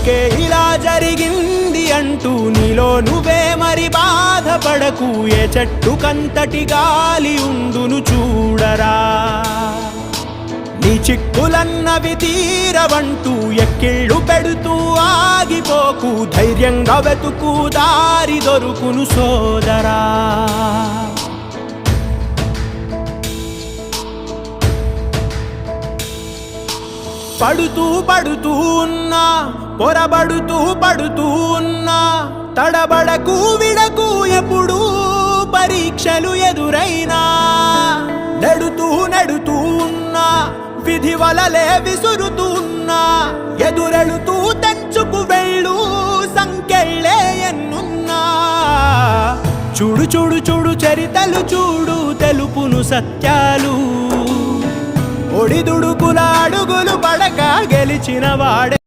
అందుకే ఇలా జరిగింది అంటూ నీలో నువ్వే మరి బాధపడకు. ఏ చెట్టు కంతటి గాలి ఉండును చూడరా. నీ చిక్కులన్నవి తీరవంటూ ఎక్కిళ్ళు పెడుతూ ఆగిపోకు. ధైర్యంగా వెతుకు దారి దొరుకును సోదరా. పడుతూ పడుతూ ఉన్నా, పొరబడుతూ పడుతూ ఉన్నా, తడబడకు విడకు ఎప్పుడు పరీక్షలు ఎదురైనా. నెడుతూ నెడుతూ ఉన్నా, విధి వలలే విసురుతూ ఉన్నా, ఎదురెళుతూ తెంచుకు వెళ్ళు సంకెళ్ళే ఎన్నున్నా. చూడు చూడు చూడు చరితలు చూడు, తెలుపును సత్యాలు. ఒడిదుడుకుల అడుగులు పడక గెలిచిన వాడే